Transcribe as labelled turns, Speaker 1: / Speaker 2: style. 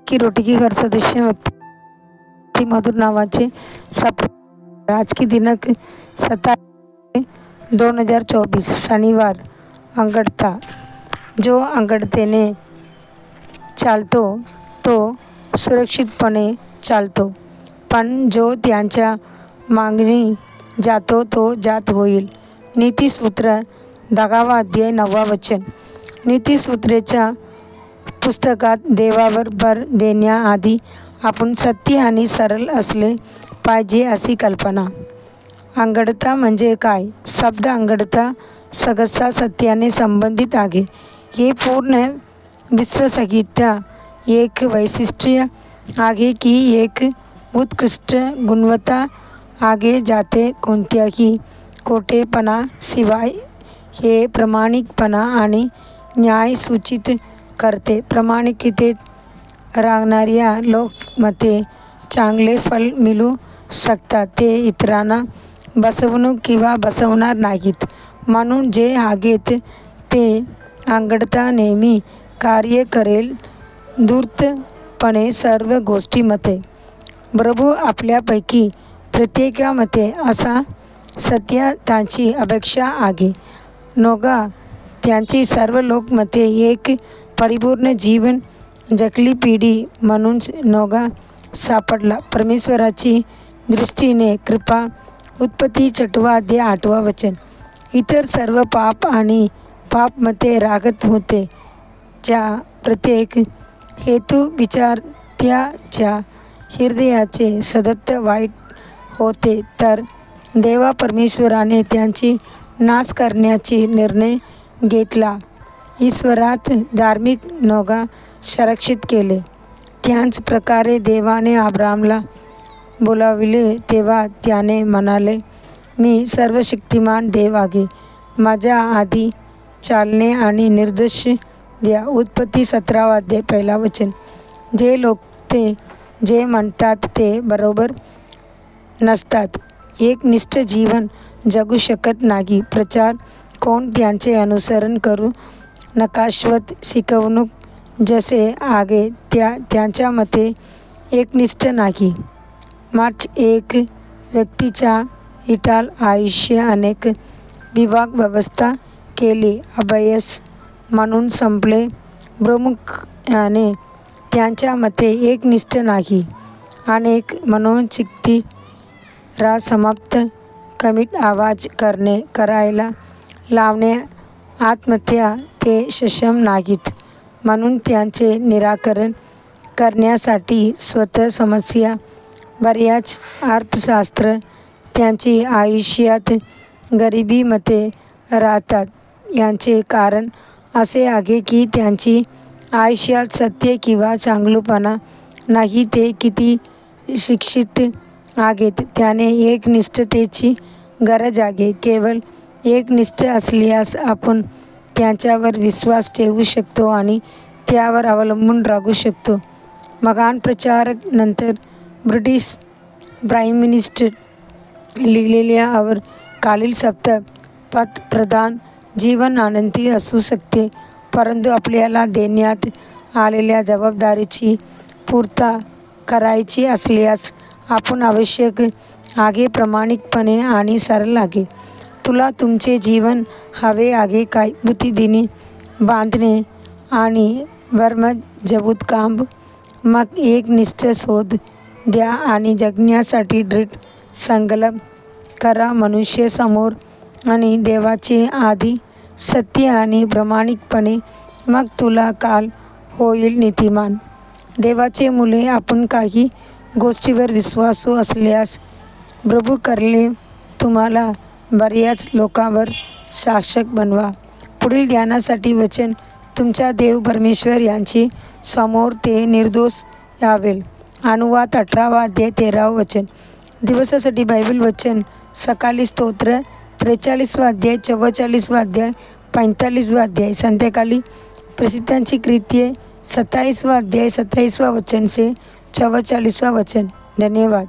Speaker 1: की रोटी की घर सदस्य व्यक्ति मधुर नावाचे सापडले। आज की दिनांक 27/2024 शनिवार। अंगडता। जो अंगडतेने चालतो तो सुरक्षितपणे चालतो, पण जो त्यांच्या मागणी जातो तो जात होईल। नीतिसूत्र 10वा अध्याय 9वा वचन। नीतिसूत्रेच्या पुस्तकात देवावर भर देण्याआधी आपण सत्य आणि सरळ असले पाहिजे अशी कल्पना। अंगडता म्हणजे काय? शब्द अंगडता सहसा सत्याने संबंधित आहे। हे पूर्ण विश्वासार्हता एक वैशिष्ट्य आहे की एक उत्कृष्ट गुणवत्ता आहे जाते कोणत्याही खोटेपणा शिवाय। हे प्रामाणिकपणा आणि न्याय सूचित करते। प्रामाणिकतेत राहणाऱ्या लोकांमध्ये चांगले फल मिळू शकतात, ते इतरांना बसवणूक किंवा बसवणार नाहीत। म्हणून जे आहेत ते अंगडता नेहमी कार्य करेल धूर्तपणे सर्व गोष्टींमध्ये। प्रभू आपल्यापैकी प्रत्येकामध्ये असा सत्यताची अपेक्षा आहे। नोगा त्यांची सर्व लोकांमध्ये एक परिपूर्ण जीवन जगली पिढी म्हणून नोगा सापडला परमेश्वराची दृष्टीने कृपा। उत्पत्ती 6वा अध्याय 8वा वचन। इतर सर्व पाप आणि पापमध्ये रागत होते, ज्या प्रत्येक हेतू विचार त्याच्या हृदयाचे सतत वाईट होते, तर देवा परमेश्वराने त्यांची नाश करण्याचा निर्णय घेतला। ईश्वरात धार्मिक नोगा सुरक्षित केले। त्याच प्रकारे देवाने अब्रामला बोलाविले तेव्हा त्याने म्हणाले, मी सर्वशक्तिमान देव आहे, माझ्या आधी चालणे आणि निर्देश द्या। उत्पत्ती 17वा अध्याय 1ला वचन। जे लोक ते जे म्हणतात ते बरोबर नसतात, एकनिष्ठ जीवन जगू शकत नाही। प्रचार कोण त्यांचे अनुसरण करू नकाशावत शिकवणूक जसे आहे त्यांच्यामध्ये एकनिष्ठ नाही। मार्च 1 व्यक्तीच्या इटाल आयुष्य अनेक विभाग व्यवस्था केली अभ्यास म्हणून संपले। प्रामुख्याने त्यांच्यामध्ये एकनिष्ठ नाही। अनेक मनोचित्ती समाप्त कमीत आवाज करायला लावणे आत्महत्या ते सक्षम नाहीत, म्हणून त्यांचे निराकरण करण्यासाठी स्वतः समस्या बऱ्याच अर्थशास्त्र त्यांची आयुष्यात गरिबीमध्ये राहतात। याचे कारण असे आहे की त्यांची आयुष्यात सत्य किंवा चांगुलपणा नाही, ते किती शिक्षित आहेत। त्याने एकनिष्ठतेची गरज आहे। केवळ एकनिष्ठ असल्यास आपण त्यांच्यावर विश्वास ठेवू शकतो आणि त्यावर अवलंबून राहू शकतो। महान प्रचारक नंतर ब्रिटिश प्राईम मिनिस्टर लिहिलेल्या और खालील शब्द पंतप्रधान जीवन आनंदी असू शकते, परंतु आपल्याला देण्यात आलेल्या जबाबदारीची पूर्तता करायची असल्यास आपण आवश्यक आहे प्रामाणिकपणे आणि सरळ आहे। तुला तुमचे जीवन हवे आहे काय? बुद्धिने बांधणे आणि मजबूत काम। मग एकनिष्ठ शोध द्या आणि जगण्यासाठी दृढ संकल्प करा। मनुष्य समोर आणि देवाच्या आधी सत्य आणि प्रामाणिकपणे, मग तुला काल होईल नीतिमान। देवाचे मुले, आपण काही गोष्टीवर विश्वासू असल्यास प्रभू करेल तुम्हाला बऱ्याच लोकांवर शासक बनवा। पुढील ध्यानासाठी वचन। तुमचा देव परमेश्वर यांची समोर ते निर्दोष यावेल। अनुवाद 18वा अध्याय 13वा वचन। दिवसासाठी बायबल वचन। सकाळी स्तोत्र 43वा अध्याय 44वा अध्याय 45वा अध्याय। संध्याकाळी प्रसिद्धांची कृत्ये 27वा अध्याय 27वा वचन से 44वा वचन। धन्यवाद।